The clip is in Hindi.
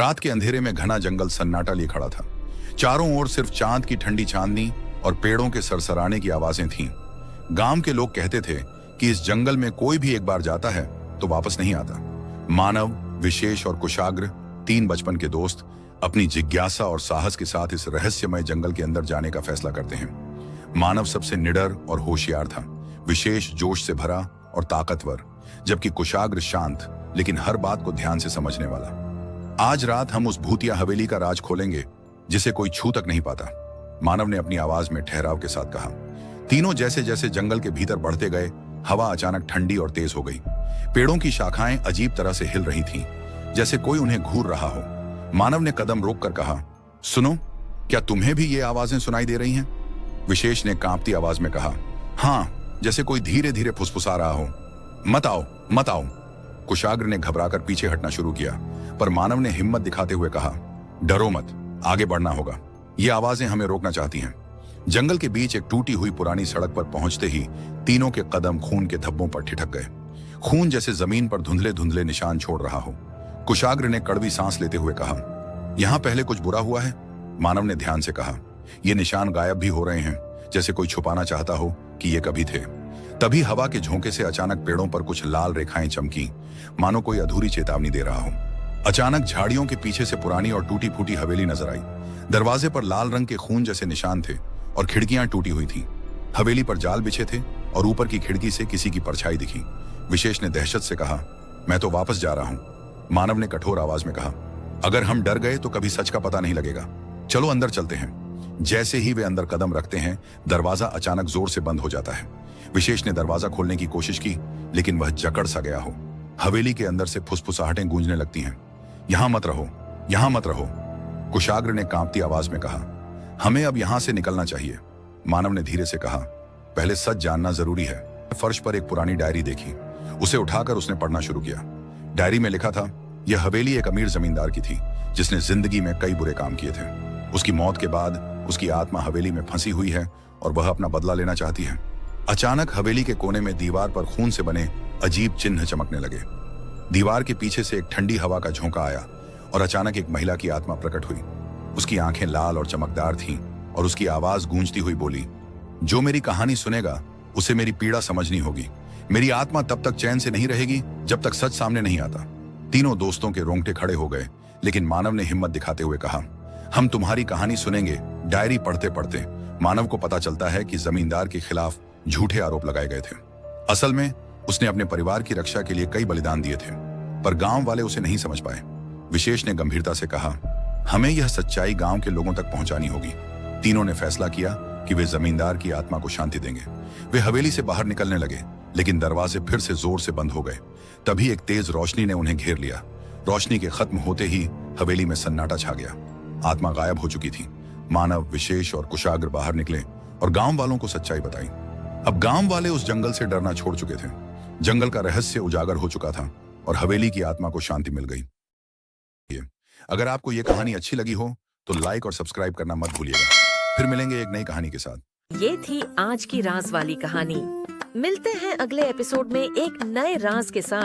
रात के अंधेरे में घना जंगल सन्नाटा लिए खड़ा था। चारों ओर सिर्फ चांद की ठंडी चांदनी और पेड़ों के सरसराने की आवाजें थीं। गांव के लोग कहते थे कि इस जंगल में कोई भी एक बार जाता है तो वापस नहीं आता। मानव, विशेष और कुशाग्र, तीन बचपन के दोस्त, अपनी जिज्ञासा और साहस के साथ इस रहस्यमय जंगल के अंदर जाने का फैसला करते हैं। मानव सबसे निडर और होशियार था, विशेष जोश से भरा और ताकतवर, जबकि कुशाग्र शांत लेकिन हर बात को ध्यान से समझने वाला। आज रात हम उस भूतिया हवेली का राज खोलेंगे जिसे कोई छू तक नहीं पाता, मानव ने अपनी आवाज में ठहराव के साथ कहा। तीनों जैसे जैसे जंगल के भीतर बढ़ते गए, हवा अचानक ठंडी और तेज हो गई। पेड़ों की शाखाएं अजीब तरह से हिल रही थीं, जैसे कोई उन्हें घूर रहा हो। मानव ने कदम रोककर कहा, सुनो, क्या तुम्हें भी ये आवाजें सुनाई दे रही हैं? विशेष ने कांपती आवाज में कहा, हाँ, जैसे कोई धीरे धीरे फुसफुसा रहा हो। मत आओ, मत आओ। कुशाग्र ने घबराकर पीछे हटना शुरू किया, पर मानव ने हिम्मत दिखाते हुए कहा, डरो मत, आगे बढ़ना होगा। ये आवाजें हमें रोकना चाहती हैं। जंगल के बीच एक टूटी हुई पुरानी सड़क पर पहुंचते ही तीनों के कदम खून के धब्बों पर ठिठक गए। खून जैसे जमीन पर धुंधले धुंधले निशान छोड़ रहा हो। कुशाग्र ने कड़वी सांस लेते हुए कहा, यहां पहले कुछ बुरा हुआ है? मानव ने ध्यान से कहा, ये निशान गायब भी हो रहे हैं, जैसे कोई छुपाना चाहता हो कि ये कभी थे। तभी हवा के झोंके से अचानक पेड़ों पर कुछ लाल रेखाएं चमकी, मानो कोई अधूरी चेतावनी दे रहा हो। अचानक झाड़ियों के पीछे से पुरानी और टूटी फूटी हवेली नजर आई। दरवाजे पर लाल रंग के खून जैसे निशान थे और खिड़कियां टूटी हुई थीं। हवेली पर जाल बिछे थे और ऊपर की खिड़की से किसी की परछाई दिखी। विशेष ने दहशत से कहा, मैं तो वापस जा रहा हूं। मानव ने कठोर आवाज में कहा, अगर हम डर गए तो कभी सच का पता नहीं लगेगा। चलो अंदर चलते हैं। जैसे ही वे अंदर कदम रखते हैं, दरवाजा अचानक जोर से बंद हो जाता है। विशेष ने दरवाजा खोलने की कोशिश की, लेकिन वह जकड़ सा गया हो। हवेली के अंदर से फुसफुसाहटें गूंजने लगती हैं, यहां मत रहो, यहां मत रहो। कुशाग्र ने कांपती आवाज में कहा, हमें अब यहां से निकलना चाहिए। मानव ने धीरे से कहा, पहले सच जानना जरूरी है। फर्श पर एक पुरानी डायरी देखी, उसे उठाकर उसने पढ़ना शुरू किया। डायरी में लिखा था, यह हवेली एक अमीर जमींदार की थी जिसने जिंदगी में कई बुरे काम किए थे। उसकी मौत के बाद उसकी आत्मा हवेली में फंसी हुई है और वह अपना बदला लेना चाहती है। अचानक हवेली के कोने में दीवार पर खून से बने अजीब चिन्ह चमकने लगे। दीवार के पीछे से एक ठंडी हवा का झोंका आया और अचानक एक महिला की आत्मा प्रकट हुई। उसकी आंखें लाल और चमकदार थीं और उसकी आवाज गूंजती हुई बोली, जो मेरी कहानी सुनेगा उसे मेरी पीड़ा समझनी होगी। मेरी आत्मा तब तक चैन से नहीं रहेगी जब तक सच सामने नहीं आता। तीनों दोस्तों के रोंगटे खड़े हो गए, लेकिन मानव ने हिम्मत दिखाते हुए कहा, हम तुम्हारी कहानी सुनेंगे। डायरी पढ़ते पढ़ते मानव को पता चलता है कि जमींदार के खिलाफ झूठे आरोप लगाए गए थे। असल में उसने अपने परिवार की रक्षा के लिए कई बलिदान दिए थे, पर गांव वाले उसे नहीं समझ पाए। विशेष ने गंभीरता से कहा, हमें यह सच्चाई गांव के लोगों तक पहुंचानी होगी। तीनों ने फैसला किया कि वे जमींदार की आत्मा को शांति देंगे। वे हवेली से बाहर निकलने लगे, लेकिन दरवाजे फिर से जोर से बंद हो गए। तभी एक तेज रोशनी ने उन्हें घेर लिया। रोशनी के खत्म होते ही हवेली में सन्नाटा छा गया। आत्मा गायब हो चुकी थी। मानव, विशेष और कुशाग्र बाहर निकले और गांव वालों को सच्चाई बताई। अब गांव वाले उस जंगल से डरना छोड़ चुके थे। जंगल का रहस्य उजागर हो चुका था और हवेली की आत्मा को शांति मिल गई। अगर आपको यह कहानी अच्छी लगी हो तो लाइक और सब्सक्राइब करना मत भूलिएगा। फिर मिलेंगे एक नई कहानी के साथ। ये थी आज की राज वाली कहानी। मिलते हैं अगले एपिसोड में एक नए राज के साथ।